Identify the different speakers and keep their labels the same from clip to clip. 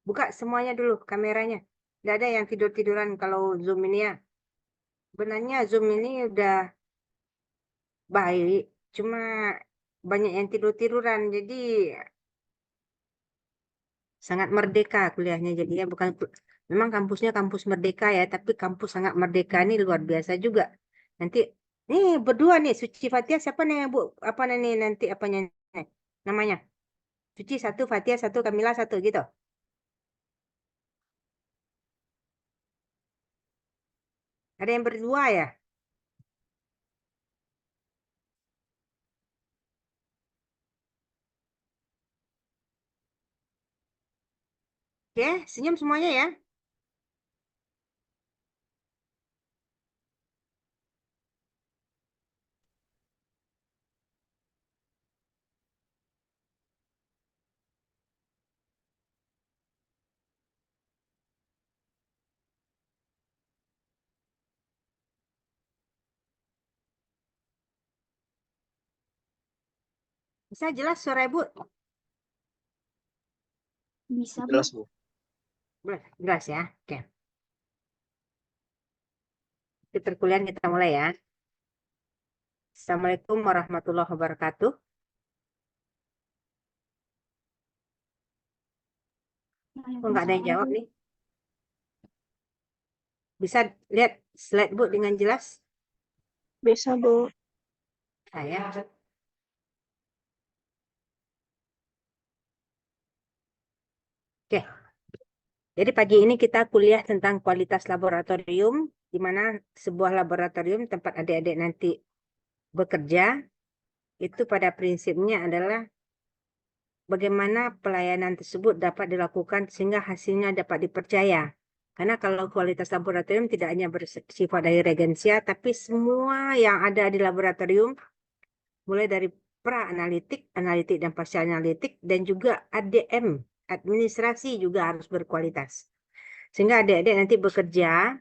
Speaker 1: Buka semuanya dulu kameranya. Nggak ada yang tidur-tiduran kalau Zoom ini ya. Sebenarnya Zoom ini udah baik, cuma banyak yang tidur-tiduran. Jadi sangat merdeka kuliahnya. Jadi ya bukan, memang kampusnya kampus merdeka ya, tapi kampus sangat merdeka ini luar biasa juga. Nanti nih berdua nih Suci Fatia siapa nih Bu? Apa nih nanti apanya namanya? Suci satu, Fatia satu, Kamila satu gitu. Ada yang berdua ya? Oke, senyum semuanya ya. Bisa jelas suara Ibu?
Speaker 2: Bisa, Bu.
Speaker 3: Jelas, Bu.
Speaker 1: Jelas ya. Oke. Di perkuliahan kita mulai ya. Assalamualaikum warahmatullahi wabarakatuh. Kok nggak ada yang jawab nih? Bisa lihat slide Bu dengan jelas?
Speaker 2: Bisa, Bu.
Speaker 1: Saya. Oke. Jadi pagi ini kita kuliah tentang kualitas laboratorium, di mana sebuah laboratorium tempat adik-adik nanti bekerja, itu pada prinsipnya adalah bagaimana pelayanan tersebut dapat dilakukan sehingga hasilnya dapat dipercaya. Karena kalau kualitas laboratorium tidak hanya bersifat dari reagensia, tapi semua yang ada di laboratorium, mulai dari pra-analitik, analitik dan pasca analitik, dan juga ADM, administrasi juga harus berkualitas. Sehingga adik-adik nanti bekerja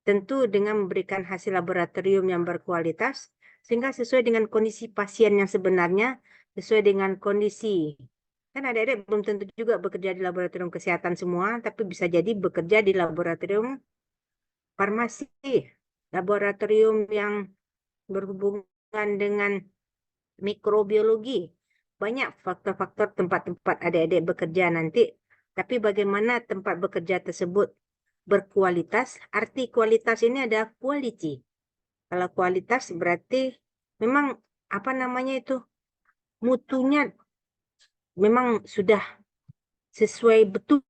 Speaker 1: tentu dengan memberikan hasil laboratorium yang berkualitas, sehingga sesuai dengan kondisi pasien yang sebenarnya, sesuai dengan kondisi. Kan adik-adik belum tentu juga bekerja di laboratorium kesehatan semua, tapi bisa jadi bekerja di laboratorium farmasi, laboratorium yang berhubungan dengan mikrobiologi. Banyak faktor-faktor tempat-tempat adik-adik bekerja nanti, tapi bagaimana tempat bekerja tersebut berkualitas. Arti kualitas ini ada quality. Kalau kualitas berarti memang apa namanya itu, mutunya memang sudah sesuai betul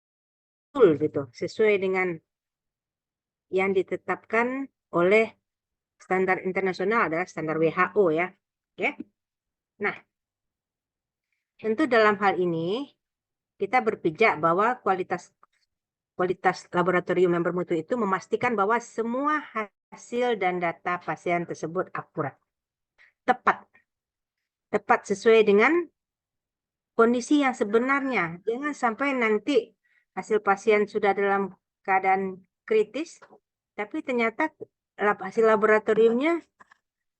Speaker 1: gitu, sesuai dengan yang ditetapkan oleh standar internasional adalah standar WHO ya. Oke. Nah, tentu dalam hal ini kita berpijak bahwa kualitas laboratorium yang bermutu itu memastikan bahwa semua hasil dan data pasien tersebut akurat, tepat sesuai dengan kondisi yang sebenarnya. Jangan sampai nanti hasil pasien sudah dalam keadaan kritis, tapi ternyata hasil laboratoriumnya,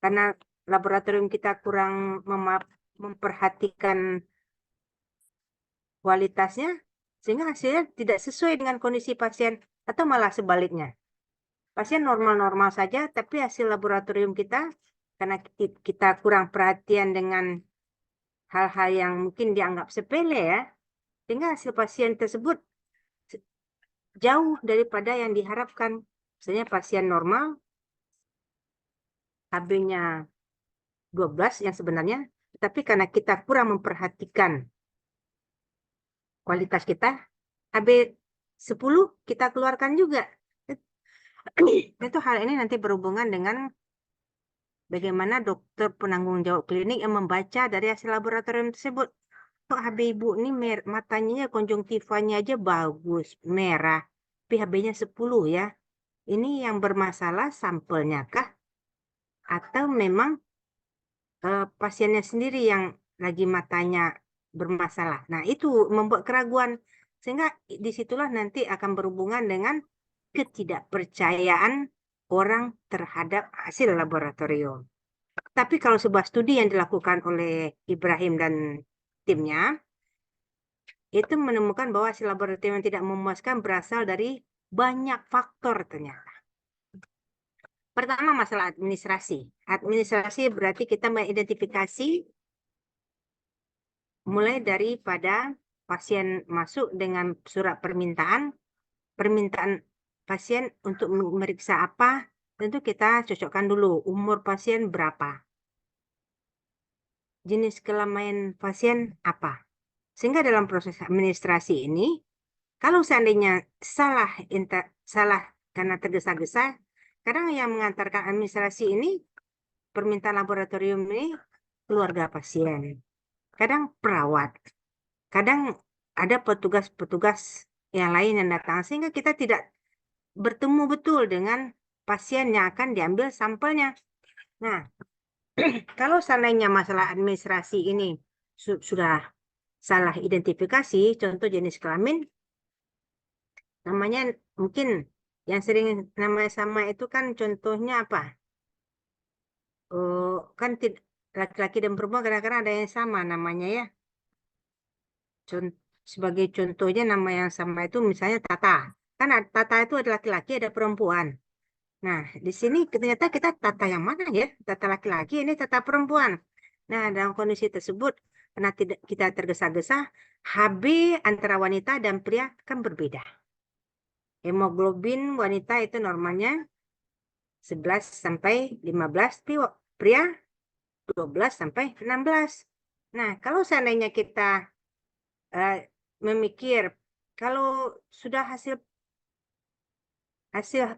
Speaker 1: karena laboratorium kita kurang memperhatikan kualitasnya, sehingga hasilnya tidak sesuai dengan kondisi pasien, atau malah sebaliknya. Pasien normal-normal saja, tapi hasil laboratorium kita, karena kita kurang perhatian dengan hal-hal yang mungkin dianggap sepele ya, sehingga hasil pasien tersebut jauh daripada yang diharapkan. Misalnya pasien normal, HB-nya 12 yang sebenarnya, tapi karena kita kurang memperhatikan kualitas kita, HB 10 kita keluarkan juga. Itu hal ini nanti berhubungan dengan bagaimana dokter penanggung jawab klinik yang membaca dari hasil laboratorium tersebut. Kok HB ibu ini matanya konjungtivanya aja bagus, merah, tapi HB-nya 10 ya. Ini yang bermasalah sampelnya kah? Atau memang pasiennya sendiri yang lagi matanya bermasalah. Nah, itu membuat keraguan. Sehingga disitulah nanti akan berhubungan dengan ketidakpercayaan orang terhadap hasil laboratorium. Tapi kalau sebuah studi yang dilakukan oleh Ibrahim dan timnya, itu menemukan bahwa hasil laboratorium yang tidak memuaskan berasal dari banyak faktor ternyata. Pertama, masalah administrasi. Administrasi berarti kita mengidentifikasi mulai daripada pasien masuk dengan surat permintaan pasien untuk memeriksa apa, tentu kita cocokkan dulu umur pasien berapa, jenis kelamin pasien apa. Sehingga dalam proses administrasi ini, kalau seandainya salah karena tergesa-gesa, kadang yang mengantarkan administrasi ini, permintaan laboratorium ini, keluarga pasien, kadang perawat, kadang ada petugas-petugas yang lain yang datang, sehingga kita tidak bertemu betul dengan pasien yang akan diambil sampelnya. Nah, kalau seandainya masalah administrasi ini sudah salah identifikasi, contoh jenis kelamin, namanya mungkin yang sering namanya sama itu kan contohnya apa? Kan laki-laki dan perempuan kadang-kadang ada yang sama namanya ya. Sebagai contohnya nama yang sama itu misalnya Tata. Kan Tata itu ada laki-laki, ada perempuan. Nah, di sini ternyata kita Tata yang mana ya? Tata laki-laki, ini Tata perempuan. Nah, dalam kondisi tersebut, karena tidak kita tergesa-gesa, HB antara wanita dan pria kan berbeda. Hemoglobin wanita itu normalnya 11 sampai 15, pria 12 sampai 16. Nah, kalau seandainya kita memikir, kalau sudah hasil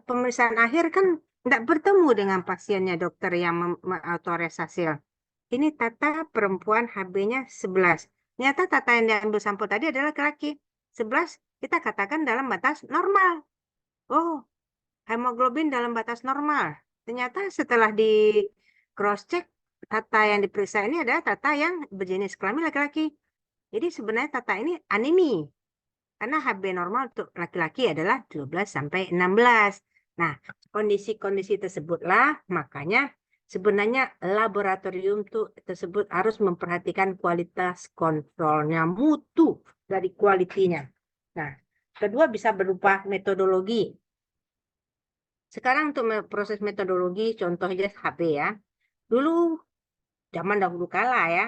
Speaker 1: pemeriksaan akhir kan tidak bertemu dengan pasiennya dokter yang mengotorisasi hasil. Ini Tata perempuan HB-nya 11. Ternyata Tata yang diambil sampel tadi adalah laki-laki. 11 kita katakan dalam batas normal. Oh, hemoglobin dalam batas normal. Ternyata setelah di cross-check, Tata yang diperiksa ini adalah Tata yang berjenis kelamin laki-laki. Jadi sebenarnya Tata ini anemi. Karena HB normal untuk laki-laki adalah 12 sampai 16. Nah, kondisi-kondisi tersebutlah makanya sebenarnya laboratorium tersebut harus memperhatikan kualitas kontrolnya, mutu dari kualitinya. Nah, kedua bisa berupa metodologi. Sekarang untuk proses metodologi, contohnya HB ya. Dulu, zaman dahulu kala ya,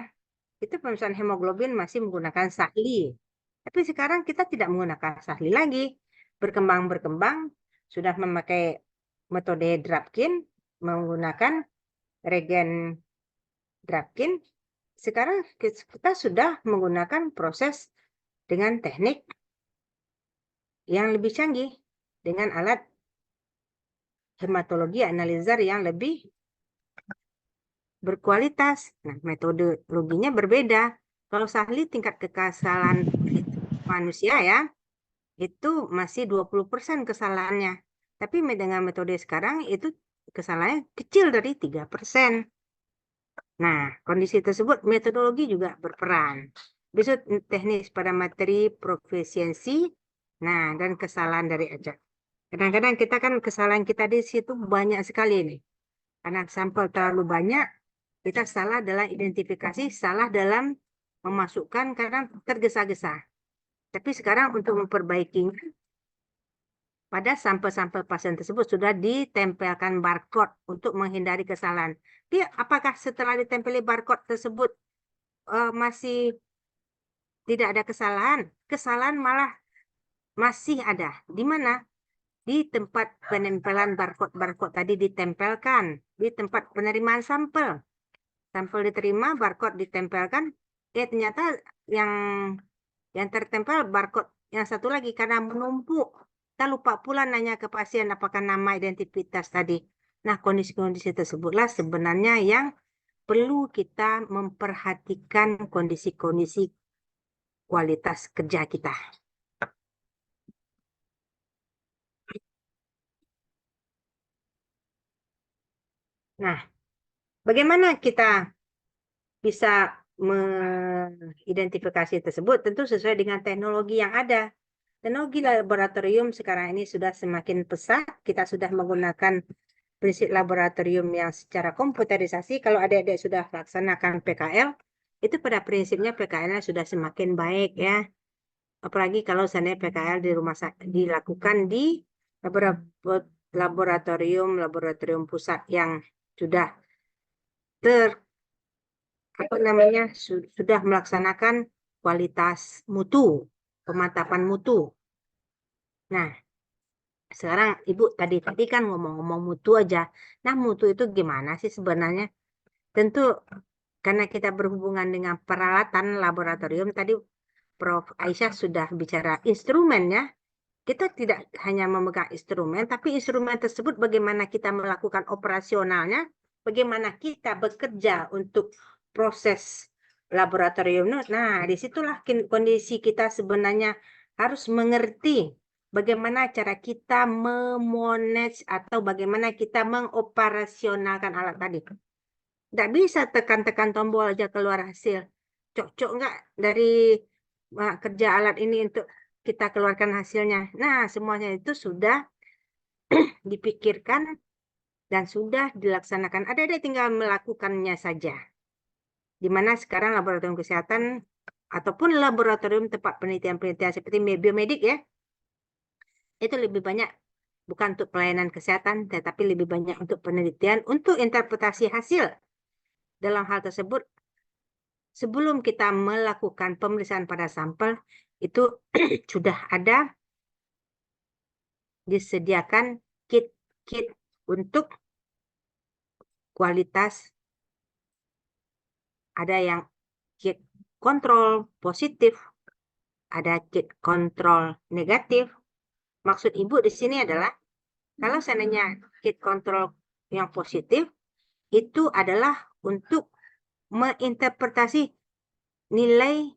Speaker 1: itu pemeriksaan hemoglobin masih menggunakan sahli. Tapi sekarang kita tidak menggunakan sahli lagi. Berkembang, sudah memakai metode Drapkin, menggunakan regen Drapkin. Sekarang kita sudah menggunakan proses dengan teknik yang lebih canggih, dengan alat hematologi analyzer yang lebih berkualitas. Nah, metodologinya berbeda. Kalau sahli tingkat kekerasan manusia ya, itu masih 20% kesalahannya. Tapi dengan metode sekarang itu kesalahannya kecil dari 3%. Nah, kondisi tersebut metodologi juga berperan. Bisa teknis pada materi profesiensi, nah, dan kesalahan dari ajak. Kadang-kadang kita kan kesalahan kita di situ banyak sekali nih. Karena sampel terlalu banyak, kita salah dalam identifikasi, salah dalam memasukkan karena tergesa-gesa. Tapi sekarang untuk memperbaikinya, pada sampel-sampel pasien tersebut sudah ditempelkan barcode untuk menghindari kesalahan. Dia apakah setelah ditempeli barcode tersebut masih tidak ada kesalahan? Kesalahan malah masih ada. Di mana? Di tempat penempelan barcode tadi ditempelkan, di tempat penerimaan sampel. Sampel diterima, barcode ditempelkan, ternyata yang tertempel barcode yang satu lagi karena menumpuk. Kita lupa pula nanya ke pasien apakah nama identitas tadi. Nah, kondisi-kondisi tersebutlah sebenarnya yang perlu kita memperhatikan kondisi-kondisi kualitas kerja kita. Nah, bagaimana kita bisa mengidentifikasi tersebut? Tentu sesuai dengan teknologi yang ada. Teknologi laboratorium sekarang ini sudah semakin pesat. Kita sudah menggunakan prinsip laboratorium yang secara komputerisasi. Kalau adik-adik sudah laksanakan PKL, itu pada prinsipnya PKL-nya sudah semakin baik ya. apalagi kalau seandainya PKL di rumah sakit dilakukan di laboratorium pusat yang sudah sudah melaksanakan kualitas mutu, pemantapan mutu. Nah, sekarang Ibu tadi kan ngomong-ngomong mutu aja. Nah, mutu itu gimana sih sebenarnya? Tentu karena kita berhubungan dengan peralatan laboratorium, tadi Prof. Aisyah sudah bicara instrumennya. Kita tidak hanya memegang instrumen, tapi instrumen tersebut bagaimana kita melakukan operasionalnya, bagaimana kita bekerja untuk proses laboratorium. Nah, disitulah kondisi kita sebenarnya harus mengerti bagaimana cara kita memanage atau bagaimana kita mengoperasionalkan alat tadi. Nggak bisa tekan-tekan tombol aja keluar hasil. Cocok nggak dari kerja alat ini untuk kita keluarkan hasilnya. Nah, semuanya itu sudah dipikirkan dan sudah dilaksanakan. Ada tinggal melakukannya saja. Di mana sekarang laboratorium kesehatan ataupun laboratorium tempat penelitian-penelitian seperti biomedik ya, itu lebih banyak bukan untuk pelayanan kesehatan, tetapi lebih banyak untuk penelitian, untuk interpretasi hasil. Dalam hal tersebut, sebelum kita melakukan pemeriksaan pada sampel, itu sudah ada disediakan kit untuk kualitas. Ada yang kit kontrol positif, ada kit kontrol negatif. Maksud Ibu di sini adalah, kalau seandainya kit kontrol yang positif, itu adalah untuk menginterpretasi nilai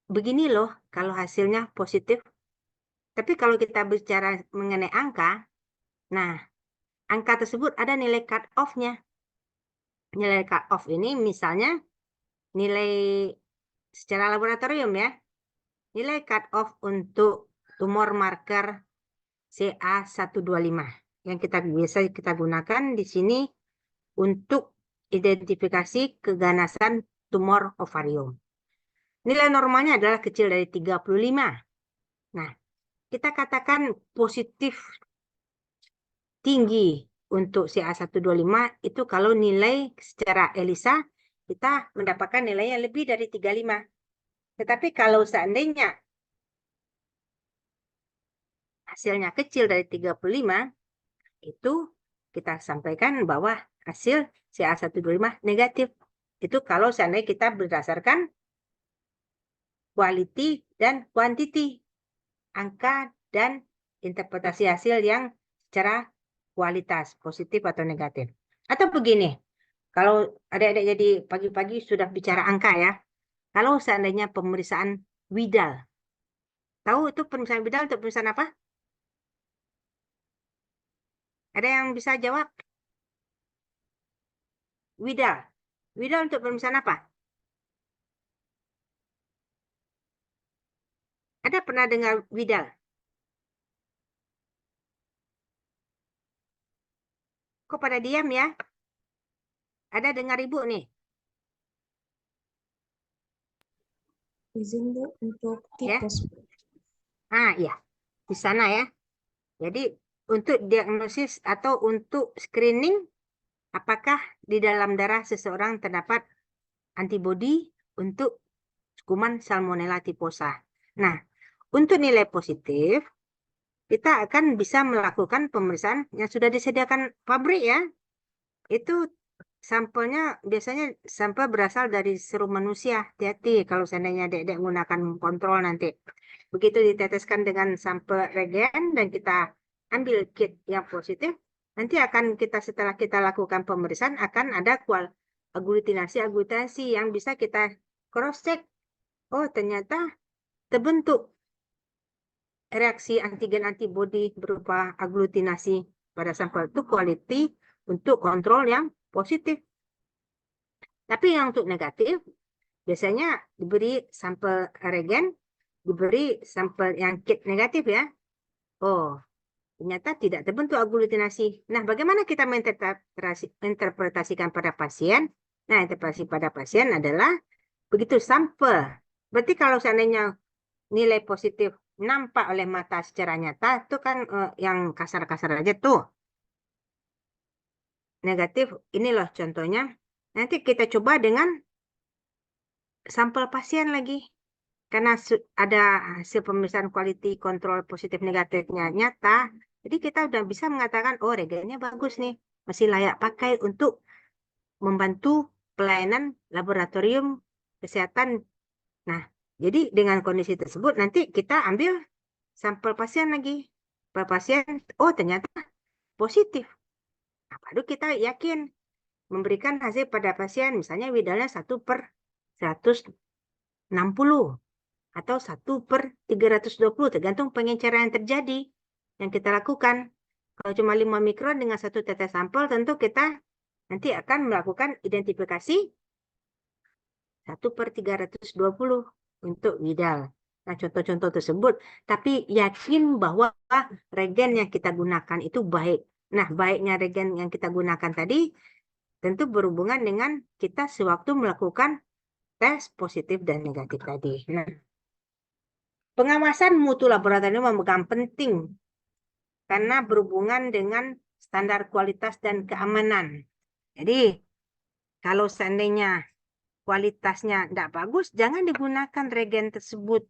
Speaker 1: begini loh kalau hasilnya positif. Tapi kalau kita bicara mengenai angka, nah, angka tersebut ada nilai cut-off-nya. Nilai cut-off ini misalnya nilai secara laboratorium ya. Nilai cut-off untuk tumor marker CA125 yang biasa kita gunakan di sini untuk identifikasi keganasan tumor ovarium. Nilai normalnya adalah kecil dari 35. Nah, kita katakan positif tinggi untuk CA125 itu kalau nilai secara ELISA kita mendapatkan nilainya lebih dari 35. Tetapi kalau seandainya hasilnya kecil dari 35, itu kita sampaikan bahwa hasil CA125 negatif. Itu kalau seandainya kita berdasarkan quality dan quantity, angka dan interpretasi hasil yang secara kualitas, positif atau negatif. Atau begini, kalau adik-adik jadi pagi-pagi sudah bicara angka ya, kalau seandainya pemeriksaan Widal, tahu itu pemeriksaan Widal untuk pemeriksaan apa? Ada yang bisa jawab? Widal. Widal untuk pemeriksaan apa? Ada pernah dengar Widal? Kok pada diam ya? Ada dengar Ibu nih?
Speaker 2: Izin Bu untuk
Speaker 1: Ya.
Speaker 2: tipes.
Speaker 1: Iya. Di sana ya. Jadi untuk diagnosis atau untuk screening, apakah di dalam darah seseorang terdapat antibodi untuk kuman Salmonella typhosa. Nah, untuk nilai positif, kita akan bisa melakukan pemeriksaan yang sudah disediakan pabrik ya. Itu sampelnya biasanya sampel berasal dari serum manusia. Hati-hati kalau seandainya adik-adik menggunakan kontrol nanti. Begitu diteteskan dengan sampel regen dan kita ambil kit yang positif, nanti akan setelah kita lakukan pemeriksaan akan ada aglutinasi yang bisa kita cross check. Oh, ternyata terbentuk reaksi antigen antibodi berupa aglutinasi pada sampel itu quality untuk kontrol yang positif. Tapi yang untuk negatif biasanya diberi sampel regen, diberi sampel yang kit negatif ya. Oh, ternyata tidak terbentuk aglutinasi. Nah, bagaimana kita menginterpretasikan pada pasien? Nah, interpretasi pada pasien adalah begitu sampel. Berarti kalau seandainya nilai positif nampak oleh mata secara nyata, itu kan yang kasar-kasar aja tuh. Negatif, ini loh contohnya. Nanti kita coba dengan sampel pasien lagi. Karena ada hasil pemeriksaan quality control positif negatifnya nyata, jadi kita udah bisa mengatakan, oh regennya bagus nih, masih layak pakai untuk membantu pelayanan laboratorium kesehatan. Nah, jadi dengan kondisi tersebut nanti kita ambil sampel pasien lagi. Sampel pasien, oh ternyata positif. Nah, baru kita yakin memberikan hasil pada pasien, misalnya widalnya 1/160 atau 1/320, tergantung pengenceran yang terjadi yang kita lakukan. Kalau cuma 5 mikron dengan 1 tetes sampel, tentu kita nanti akan melakukan identifikasi 1/320 untuk widal. Nah, contoh-contoh tersebut, tapi yakin bahwa regen yang kita gunakan itu baik. Nah, baiknya regen yang kita gunakan tadi tentu berhubungan dengan kita sewaktu melakukan tes positif dan negatif tadi. Nah, pengawasan mutu laboratorium memegang penting karena berhubungan dengan standar kualitas dan keamanan. Jadi, kalau seandainya kualitasnya tidak bagus, jangan digunakan regen tersebut.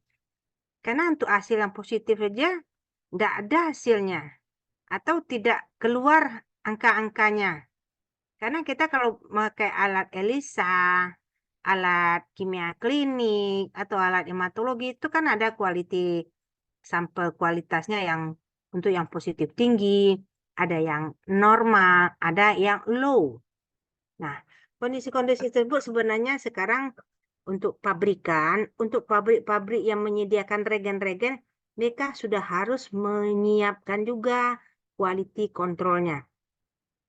Speaker 1: Karena untuk hasil yang positif saja, tidak ada hasilnya. Atau tidak keluar angka-angkanya. Karena kita kalau memakai alat ELISA, alat kimia klinik, atau alat hematologi, itu kan ada sampel kualitasnya yang untuk yang positif tinggi, ada yang normal, ada yang low. Nah, kondisi-kondisi tersebut sebenarnya sekarang untuk pabrikan, untuk pabrik-pabrik yang menyediakan regen-regen, mereka sudah harus menyiapkan juga quality controlnya.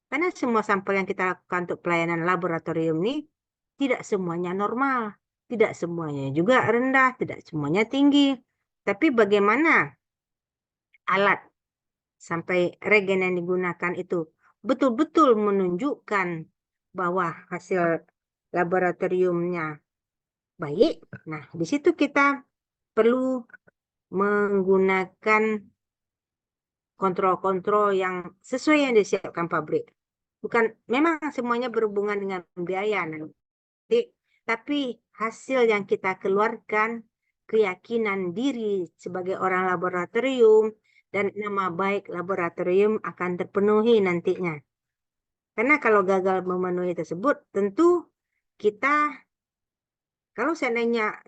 Speaker 1: Karena semua sampel yang kita lakukan untuk pelayanan laboratorium ini tidak semuanya normal, tidak semuanya juga rendah, tidak semuanya tinggi. Tapi bagaimana alat sampai regen yang digunakan itu betul-betul menunjukkan bahwa hasil laboratoriumnya baik. Nah, di situ kita perlu menggunakan kontrol-kontrol yang sesuai yang disiapkan pabrik. Bukan, memang semuanya berhubungan dengan biaya nanti, tapi hasil yang kita keluarkan, keyakinan diri sebagai orang laboratorium, dan nama baik laboratorium akan terpenuhi nantinya. Karena kalau gagal memenuhi tersebut, tentu kita, kalau seandainya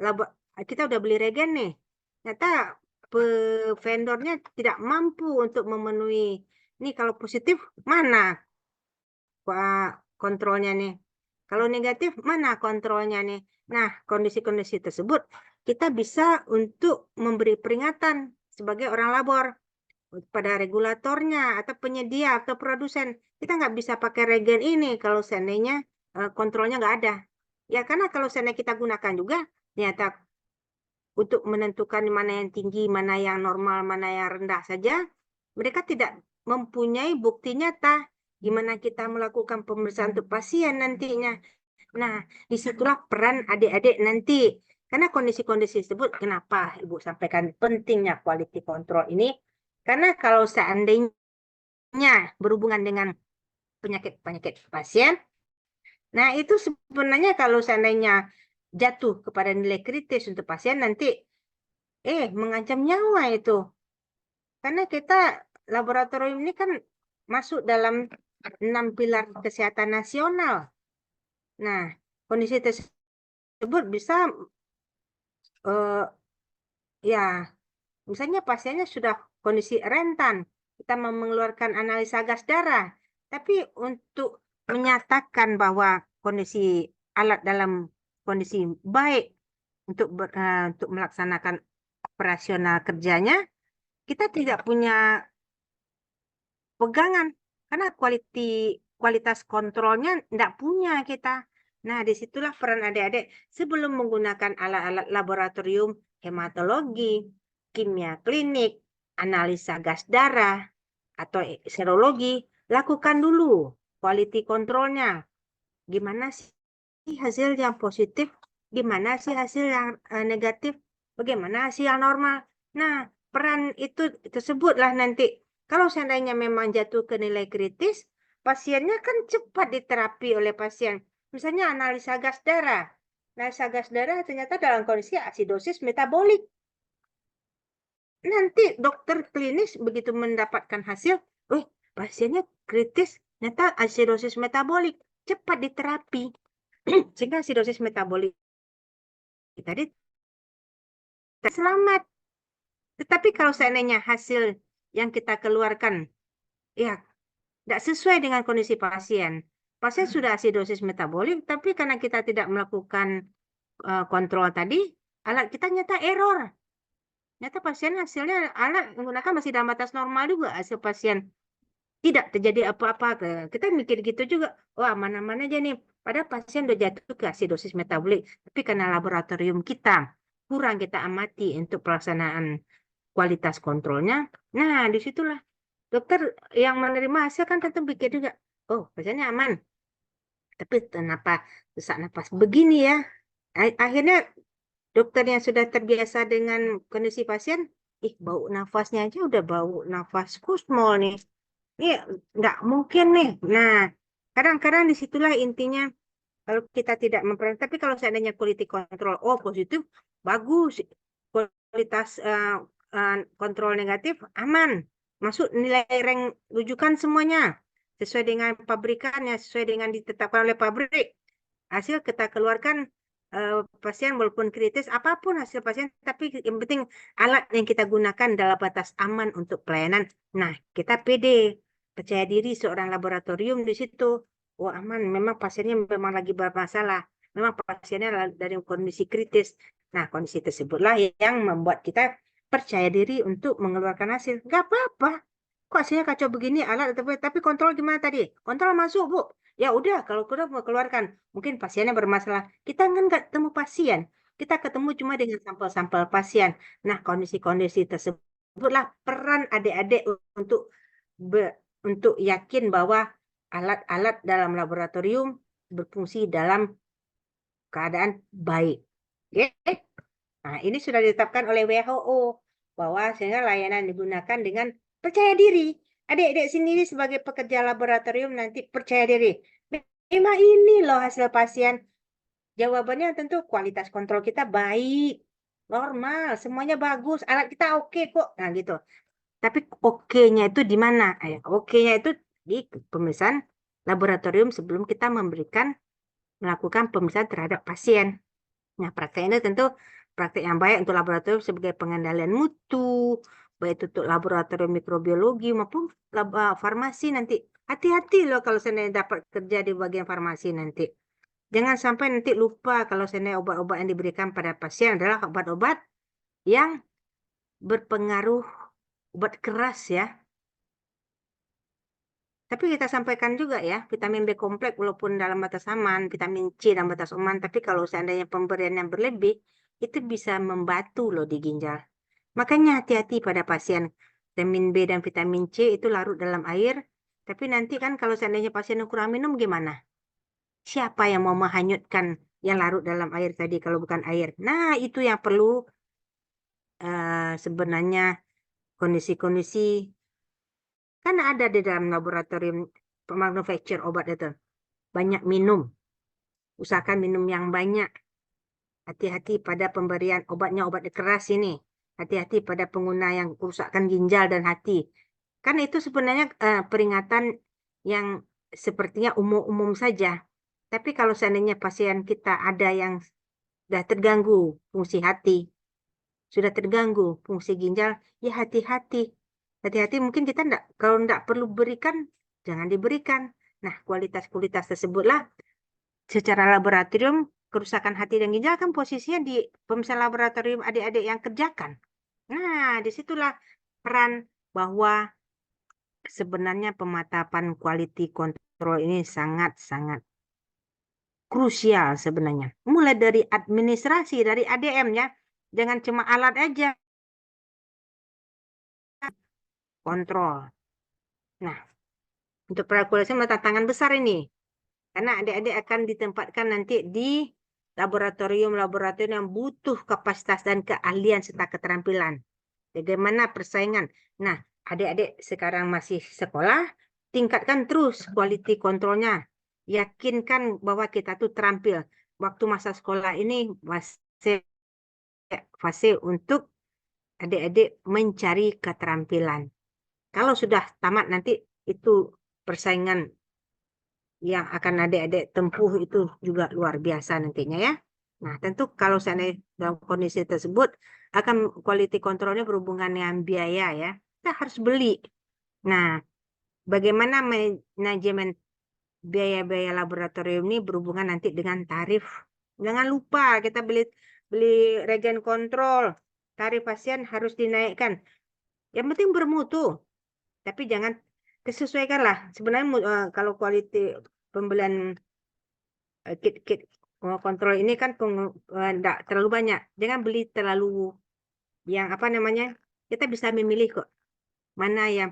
Speaker 1: kita udah beli regen nih, ternyata vendornya tidak mampu untuk memenuhi. Ini kalau positif, mana kontrolnya nih? Kalau negatif, mana kontrolnya nih? Nah, kondisi-kondisi tersebut, kita bisa untuk memberi peringatan sebagai orang labor pada regulatornya atau penyedia atau produsen. Kita nggak bisa pakai regen ini kalau seandainya kontrolnya nggak ada. Ya, karena kalau seandainya kita gunakan juga, ternyata untuk menentukan mana yang tinggi, mana yang normal, mana yang rendah saja, mereka tidak mempunyai bukti nyata gimana kita melakukan pemeriksaan untuk pasien nantinya. Nah, disitulah peran adik-adik nanti. Karena kondisi-kondisi tersebut, kenapa Ibu sampaikan pentingnya quality control ini? Karena kalau seandainya berhubungan dengan penyakit-penyakit pasien, nah itu sebenarnya kalau seandainya jatuh kepada nilai kritis untuk pasien nanti, mengancam nyawa itu. Karena kita laboratorium ini kan masuk dalam 6 pilar kesehatan nasional. Nah, kondisi tersebut bisa ya, misalnya pasiennya sudah kondisi rentan, kita mengeluarkan analisa gas darah, tapi untuk menyatakan bahwa kondisi alat dalam kondisi baik untuk melaksanakan operasional kerjanya, kita tidak punya pegangan karena kualitas kontrolnya tidak punya kita. Nah, disitulah peran adik-adik sebelum menggunakan alat-alat laboratorium, hematologi, kimia klinik, analisa gas darah, atau serologi, lakukan dulu quality controlnya. Gimana sih hasil yang positif, gimana sih hasil yang negatif, bagaimana hasil normal. Nah, peran itu tersebutlah nanti. Kalau seandainya memang jatuh ke nilai kritis, pasiennya kan cepat diterapi oleh pasien. Misalnya analisa gas darah. Analisa gas darah ternyata dalam kondisi asidosis metabolik. Nanti dokter klinis begitu mendapatkan hasil, pasiennya kritis, ternyata asidosis metabolik, cepat diterapi. Sehingga asidosis metabolik tadi selamat. Tetapi kalau seandainya hasil yang kita keluarkan, ya, tidak sesuai dengan kondisi pasien. Pasien sudah asidosis metabolik, tapi karena kita tidak melakukan kontrol tadi, alat kita nyata error. Nyata pasien hasilnya alat menggunakan masih dalam batas normal juga hasil pasien. Tidak terjadi apa-apa. Kita mikir gitu juga. Wah, aman-aman aja nih. Padahal pasien udah jatuh ke asidosis metabolik. Tapi karena laboratorium kita kurang kita amati untuk pelaksanaan kualitas kontrolnya. Nah, disitulah dokter yang menerima hasil kan tentu pikir juga, oh, pasiennya aman. Tapi kenapa sesak napas begini ya? Akhirnya dokter yang sudah terbiasa dengan kondisi pasien, bau nafasnya aja udah bau nafas kusmol nih. Ini nggak mungkin nih. Nah, kadang-kadang disitulah intinya kalau kita tidak memperhatikan. Tapi kalau seandainya quality control, positif, bagus. Kualitas kontrol negatif, aman. Masuk nilai rank rujukan semuanya. Sesuai dengan pabrikannya, sesuai dengan ditetapkan oleh pabrik. Hasil kita keluarkan pasien walaupun kritis, apapun hasil pasien, tapi yang penting alat yang kita gunakan dalam batas aman untuk pelayanan. Nah, kita pede, percaya diri seorang laboratorium di situ. Oh, aman, memang pasiennya memang lagi bermasalah. Memang pasiennya dari kondisi kritis. Nah, kondisi tersebutlah yang membuat kita percaya diri untuk mengeluarkan hasil. Nggak apa-apa. Kok hasilnya kacau begini alat, tapi kontrol gimana tadi? Kontrol masuk, Bu. Ya udah, kalau kita mau keluarkan, mungkin pasiennya bermasalah. Kita kan nggak ketemu pasien. Kita ketemu cuma dengan sampel-sampel pasien. Nah, kondisi-kondisi tersebutlah peran adik-adik untuk yakin bahwa alat-alat dalam laboratorium berfungsi dalam keadaan baik. Oke? Nah, ini sudah ditetapkan oleh WHO bahwa sehingga layanan digunakan dengan percaya diri. Adik-adik sendiri sebagai pekerja laboratorium nanti percaya diri. Memang ini loh hasil pasien. Jawabannya tentu kualitas kontrol kita baik, normal, semuanya bagus, alat kita oke kok. Nah, gitu. Tapi oke-nya itu di mana? Oke-nya itu di pemeriksaan laboratorium sebelum kita melakukan pemeriksaan terhadap pasien. Nah, praktek ini tentu praktek yang baik untuk laboratorium sebagai pengendalian mutu, baik itu untuk laboratorium mikrobiologi maupun farmasi nanti. Hati-hati loh kalau saya dapat kerja di bagian farmasi nanti. Jangan sampai nanti lupa kalau seandainya obat-obat yang diberikan pada pasien adalah obat-obat yang berpengaruh, obat keras ya. Tapi kita sampaikan juga ya, vitamin B kompleks walaupun dalam batas aman, vitamin C dalam batas aman, tapi kalau seandainya pemberian yang berlebih, itu bisa membatu loh di ginjal. Makanya hati-hati pada pasien. Vitamin B dan vitamin C itu larut dalam air, tapi nanti kan kalau seandainya pasien yang kurang minum gimana? Siapa yang mau menghanyutkan yang larut dalam air tadi kalau bukan air? Nah, itu yang perlu sebenarnya kondisi-kondisi. Kan ada di dalam laboratorium manufacture obat itu. Banyak minum. Usahakan minum yang banyak. Hati-hati pada pemberian obatnya, obat keras ini. Hati-hati pada pengguna yang kerusakan ginjal dan hati. Kan itu sebenarnya peringatan yang sepertinya umum-umum saja. Tapi kalau seandainya pasien kita ada yang sudah terganggu fungsi hati, sudah terganggu fungsi ginjal, ya hati-hati. Hati-hati mungkin kita kalau enggak perlu berikan, jangan diberikan. Nah, kualitas-kualitas tersebutlah secara laboratorium, kerusakan hati dan ginjal kan posisinya di pemeriksaan laboratorium adik-adik yang kerjakan. Nah, disitulah peran bahwa sebenarnya pematapan quality control ini sangat-sangat krusial sebenarnya. Mulai dari administrasi, dari ADM ya. Jangan cuma alat aja. Kontrol. Nah, untuk prakualitasnya tantangan besar ini. Karena adik-adik akan ditempatkan nanti di laboratorium-laboratorium yang butuh kapasitas dan keahlian serta keterampilan. Bagaimana persaingan? Nah, adik-adik sekarang masih sekolah, tingkatkan terus quality controlnya. Yakinkan bahwa kita tuh terampil. Waktu masa sekolah ini fase untuk adik-adik mencari keterampilan. Kalau sudah tamat nanti itu persaingan yang akan adik-adik tempuh itu juga luar biasa nantinya ya. Nah, tentu kalau seandainya dalam kondisi tersebut akan quality controlnya berhubungan dengan biaya ya. Kita harus beli. Nah, bagaimana manajemen biaya-biaya laboratorium ini berhubungan nanti dengan tarif. Jangan lupa kita beli regen kontrol. Tarif pasien harus dinaikkan. Yang penting bermutu. Tapi jangan disesuaikan lah. Sebenarnya kalau quality pembelian kit-kit kontrol ini kan enggak terlalu banyak. Jangan beli terlalu yang apa namanya. Kita bisa memilih kok mana yang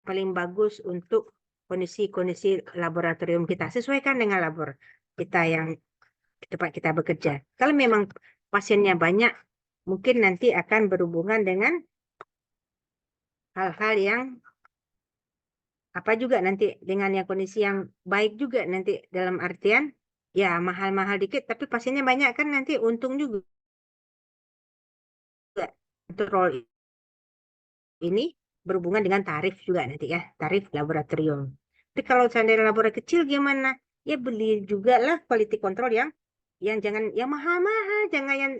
Speaker 1: paling bagus untuk kondisi laboratorium kita. Sesuaikan dengan labor kita yang tempat kita bekerja. Kalau memang pasiennya banyak, mungkin nanti akan berhubungan dengan hal-hal yang apa juga nanti dengan yang kondisi yang baik juga nanti dalam artian ya mahal-mahal dikit tapi pasiennya banyak kan nanti untung juga. Kontrol ini berhubungan dengan tarif juga nanti ya, tarif laboratorium. Tapi kalau seandainya laboratorium kecil gimana? Ya beli juga lah quality control yang jangan yang mahal-mahal, jangan yang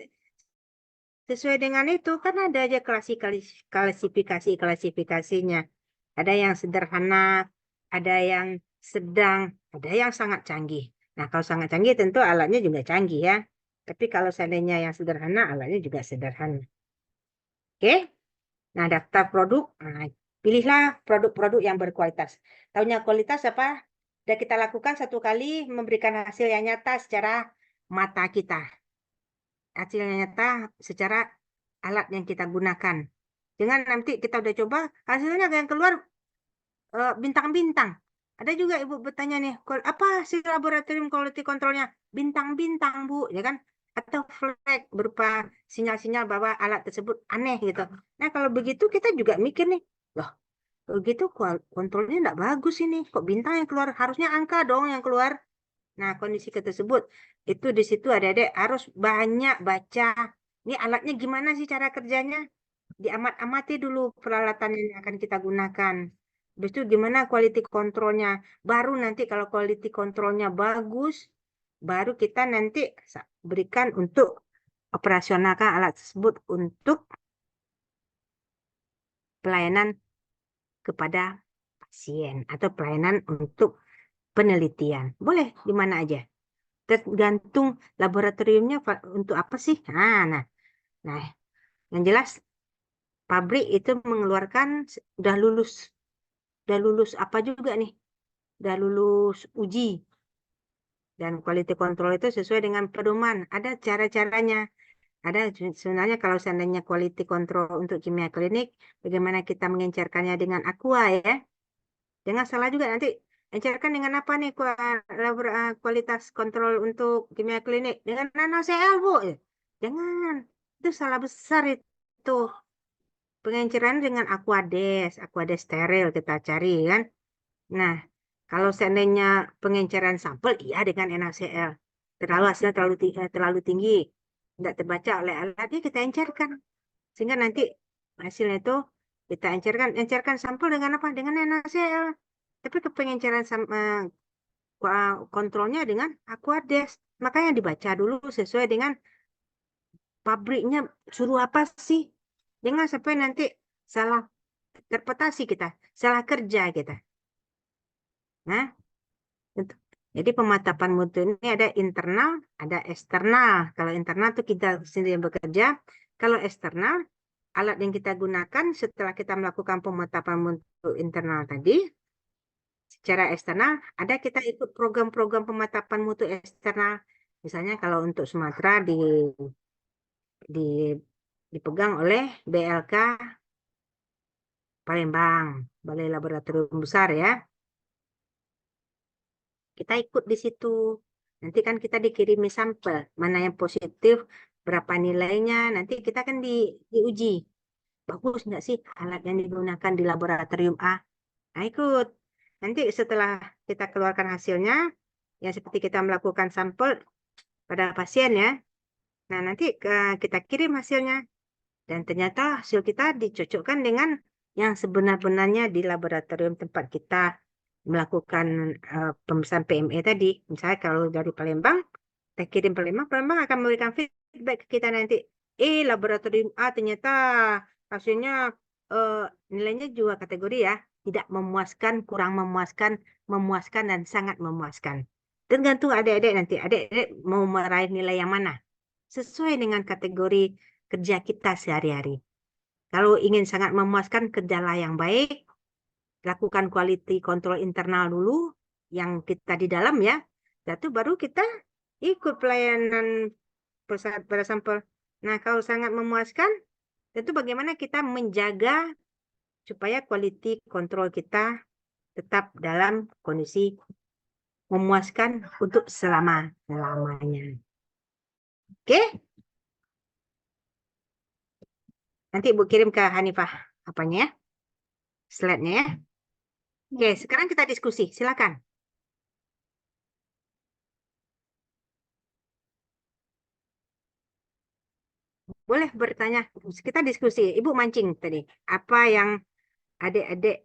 Speaker 1: sesuai dengan itu kan ada aja klasifikasinya. Ada yang sederhana, ada yang sedang, ada yang sangat canggih. Nah, kalau sangat canggih tentu alatnya juga canggih ya. Tapi kalau seandainya yang sederhana, alatnya juga sederhana. Oke? Nah, daftar produk, nah, pilihlah produk-produk yang berkualitas. Taunya kualitas apa? Sudah kita lakukan satu kali memberikan hasil yang nyata secara mata kita. Hasil yang nyata secara alat yang kita gunakan. Jangan nanti kita udah coba, hasilnya yang keluar bintang-bintang. Ada juga ibu bertanya nih, apa hasil laboratorium quality controlnya? Bintang-bintang, Bu, ya kan? Atau flag berupa sinyal-sinyal bahwa alat tersebut aneh gitu. Nah, kalau begitu kita juga mikir nih, loh, begitu kontrolnya enggak bagus ini. Kok bintang yang keluar? Harusnya angka dong yang keluar. Nah, kondisi tersebut itu di situ adik-adik harus banyak baca. Ini alatnya gimana sih cara kerjanya? Diamat-amati dulu peralatan yang akan kita gunakan. Habis itu gimana quality controlnya. Baru nanti kalau quality controlnya bagus, baru kita nanti berikan untuk operasionalkan alat tersebut untuk pelayanan kepada pasien atau pelayanan untuk penelitian. Boleh di mana aja. Tergantung laboratoriumnya untuk apa sih? Nah, yang jelas pabrik itu mengeluarkan udah lulus apa juga nih? Udah lulus uji. Dan quality control itu sesuai dengan pedoman. Ada cara-caranya. Ada sebenarnya kalau seandainya quality control untuk kimia klinik, bagaimana kita mengencerkannya dengan aqua ya. Jangan salah juga nanti encerkan dengan apa nih kualitas kontrol untuk kimia klinik? Dengan NaCl, Bu. Jangan. Itu salah besar itu. Pengenceran dengan Aquades steril kita cari kan. Nah, kalau seandainya pengenceran sampel, iya dengan NaCl. Hasilnya terlalu tinggi. Tidak terbaca oleh alatnya kita encerkan. Sehingga nanti hasilnya itu kita encerkan sampel dengan apa? Dengan NaCl. Tapi kepengenceran kontrolnya dengan Aquades. Makanya dibaca dulu sesuai dengan pabriknya suruh apa sih. Jangan sampai nanti salah interpretasi kita, salah kerja kita. Nah, jadi pematapan mutu ini ada internal, ada eksternal. Kalau internal itu kita sendiri yang bekerja. Kalau eksternal, alat yang kita gunakan setelah kita melakukan pematapan mutu internal tadi, secara eksternal, ada kita ikut program-program pematapan mutu eksternal. Misalnya kalau untuk Sumatera dipegang oleh BLK Palembang, Balai Laboratorium Besar ya. Kita ikut di situ. Nanti kan kita dikirimi sampel, mana yang positif, berapa nilainya, nanti kita kan diuji. Bagus nggak sih alat yang digunakan di laboratorium A? Nah, ikut. Nanti setelah kita keluarkan hasilnya, ya seperti kita melakukan sampel pada pasien ya. Nah, nanti kita kirim hasilnya. Dan ternyata hasil kita dicocokkan dengan yang sebenar-benarnya di laboratorium tempat kita melakukan pemeriksaan PME tadi. Misalnya kalau dari Palembang, kita kirim Palembang, Palembang akan memberikan feedback ke kita nanti. Laboratorium A ternyata hasilnya nilainya juga kategori ya, tidak memuaskan, kurang memuaskan, memuaskan, dan sangat memuaskan. Tergantung adik-adik nanti, adik-adik mau meraih nilai yang mana. Sesuai dengan kategori kerja kita sehari-hari. Kalau ingin sangat memuaskan, kerjalah yang baik, lakukan quality control internal dulu, yang kita di dalam ya. Itu baru kita ikut pelayanan pada sampel. Nah, kalau sangat memuaskan, tentu bagaimana kita menjaga supaya quality control kita tetap dalam kondisi memuaskan untuk selama-lamanya. Oke? Nanti Ibu kirim ke Hanifah apanya ya? Slide-nya ya. Oke, sekarang kita diskusi. Silakan. Boleh bertanya. Kita diskusi. Ibu mancing tadi. Apa yang adik-adik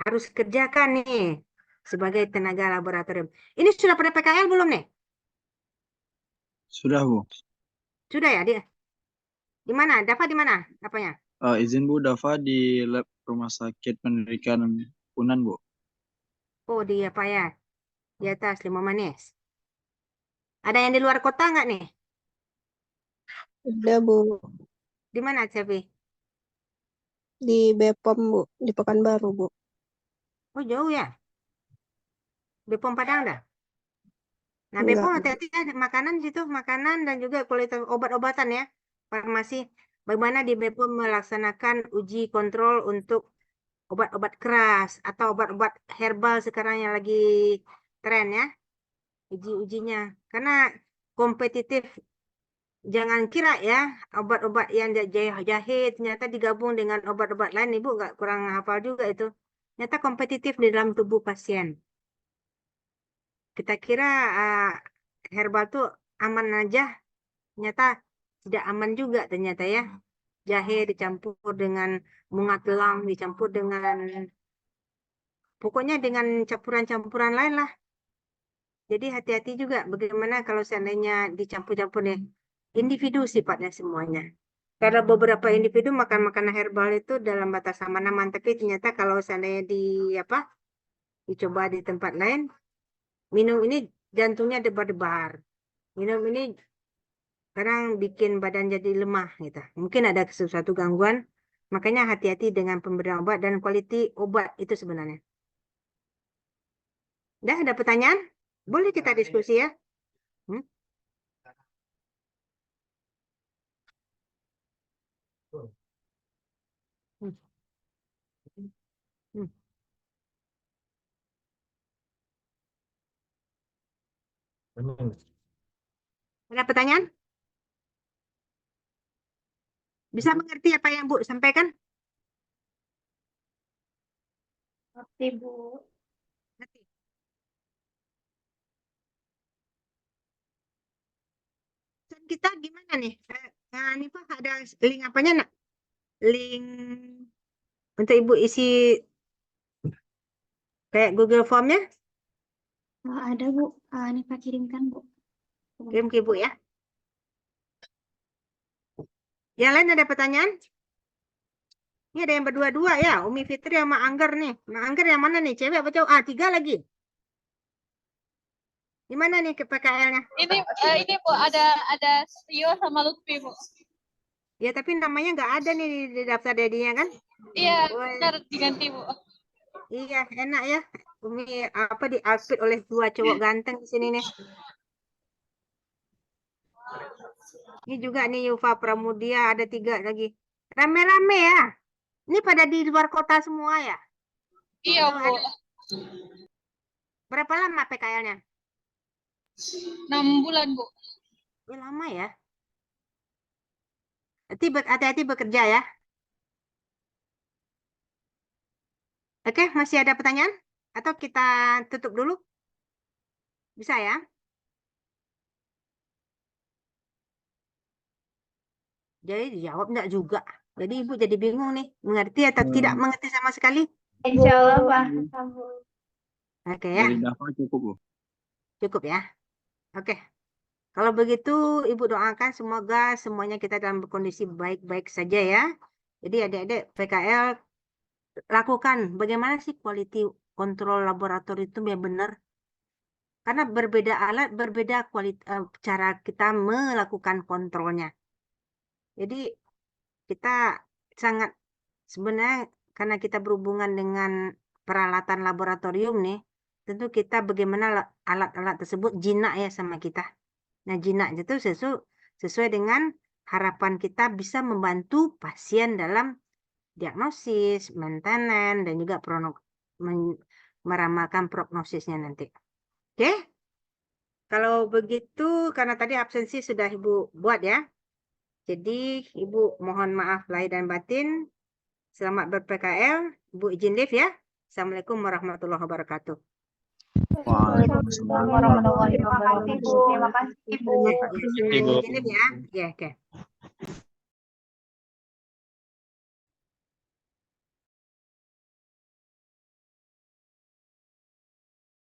Speaker 1: harus kerjakan nih sebagai tenaga laboratorium. Ini sudah pada PKL belum nih?
Speaker 3: Sudah, Bu.
Speaker 1: Sudah ya, dia? Di mana? Dapat di mana? Apanya?
Speaker 3: Izin Bu, Dava di lab Rumah Sakit Pendidikan Unan, Bu.
Speaker 1: Oh, di apa ya? Di atas 5 Manis. Ada yang di luar kota nggak nih?
Speaker 2: Ada, Bu.
Speaker 1: Di mana, Cepi?
Speaker 2: Di Bepom, Bu. Di Pekanbaru, Bu.
Speaker 1: Oh, jauh ya? Bepom Padang dah? Nah,
Speaker 2: Enggak,
Speaker 1: Bepom
Speaker 2: Bu.
Speaker 1: hati-hati ada makanan di situ, makanan dan juga kualitas obat-obatan ya. Farmasi. Bagaimana di Bepom melaksanakan uji kontrol untuk obat-obat keras atau obat-obat herbal sekarang yang lagi tren ya. Uji-ujinya. Karena kompetitif. Jangan kira ya, obat-obat yang jahe ternyata digabung dengan obat-obat lain. Ibu nggak kurang hafal juga itu. Ternyata kompetitif di dalam tubuh pasien. Kita kira herbal tuh aman aja, ternyata tidak aman juga ternyata ya. Jahe dicampur dengan bunga telang, dicampur dengan pokoknya dengan campuran-campuran lain lah. Jadi hati-hati juga bagaimana kalau seandainya dicampur-campur nih. Individu sifatnya semuanya. Karena beberapa individu makan makanan herbal itu dalam batas aman-aman, tapi ternyata kalau seandainya dicoba di tempat lain, minum ini jantungnya debar-debar. Minum ini kadang bikin badan jadi lemah gitu. Mungkin ada sesuatu gangguan, makanya hati-hati dengan pemberian obat dan kualiti obat itu sebenarnya. Dah ada pertanyaan? Boleh kita diskusi ya? Hmm? Hmm. Hmm. Ada pertanyaan? Bisa mengerti apa yang Bu sampaikan?
Speaker 2: Oke, Bu.
Speaker 1: Ngerti. Dan kita gimana nih? Nih Pak, ada link apanya nak? Link untuk Ibu isi kayak Google Form-nya?
Speaker 2: Ada, Bu. Ini Pak kirimkan, Bu.
Speaker 1: Kirim ke Ibu ya. Yang lain ada pertanyaan? Ini ada yang berdua-dua ya, Umi Fitri sama Angger nih. Nah, Angger yang mana nih? Cewek apa cowok? 3 lagi. Di mana nih ke PKL-nya?
Speaker 4: Ini Bu ada Rio sama Lutfi Bu.
Speaker 1: Ya, tapi namanya nggak ada nih di daftar dedinya kan?
Speaker 4: Iya,
Speaker 1: Woi.
Speaker 4: benar diganti Bu.
Speaker 1: Iya, enak ya. Umi apa diapit oleh 2 cowok ganteng di sini nih. Ini juga nih Yufa Pramudia ada 3 lagi. Rame-rame ya. Ini pada di luar kota semua ya?
Speaker 4: Iya
Speaker 1: Atau
Speaker 4: Bu.
Speaker 1: ada- Berapa lama PKL-nya?
Speaker 4: 6 bulan, Bu.
Speaker 1: Lama ya. Hati-hati bekerja ya. Oke, masih ada pertanyaan? Atau kita tutup dulu? Bisa ya? Jadi dijawab enggak juga. Jadi Ibu jadi bingung nih. Mengerti atau tidak mengerti sama sekali?
Speaker 4: Insya Allah, Pak.
Speaker 1: Oke ya,
Speaker 3: Dari Dava cukup, Bu.
Speaker 1: cukup ya. Oke. Kalau begitu Ibu doakan semoga semuanya kita dalam kondisi baik-baik saja ya. Jadi adik-adik PKL lakukan bagaimana sih quality control laboratorium itu yang benar. Karena berbeda alat, berbeda cara kita melakukan kontrolnya. Jadi kita sangat sebenarnya karena kita berhubungan dengan peralatan laboratorium nih, tentu kita bagaimana alat-alat tersebut jinak ya sama kita. Nah, jinak itu sesuai dengan harapan kita bisa membantu pasien dalam diagnosis, maintenance, dan juga meramalkan prognosisnya nanti. Oke? Kalau begitu, karena tadi absensi sudah Ibu buat ya. Jadi, Ibu mohon maaf lahir dan batin. Selamat ber-PKL. Ibu izin live ya. Assalamualaikum warahmatullahi wabarakatuh.
Speaker 3: Waalaikumsalam.
Speaker 4: Warahmatullahi wabarakatuh. Terima kasih, Bu.
Speaker 1: Izin live ya. Ya, oke.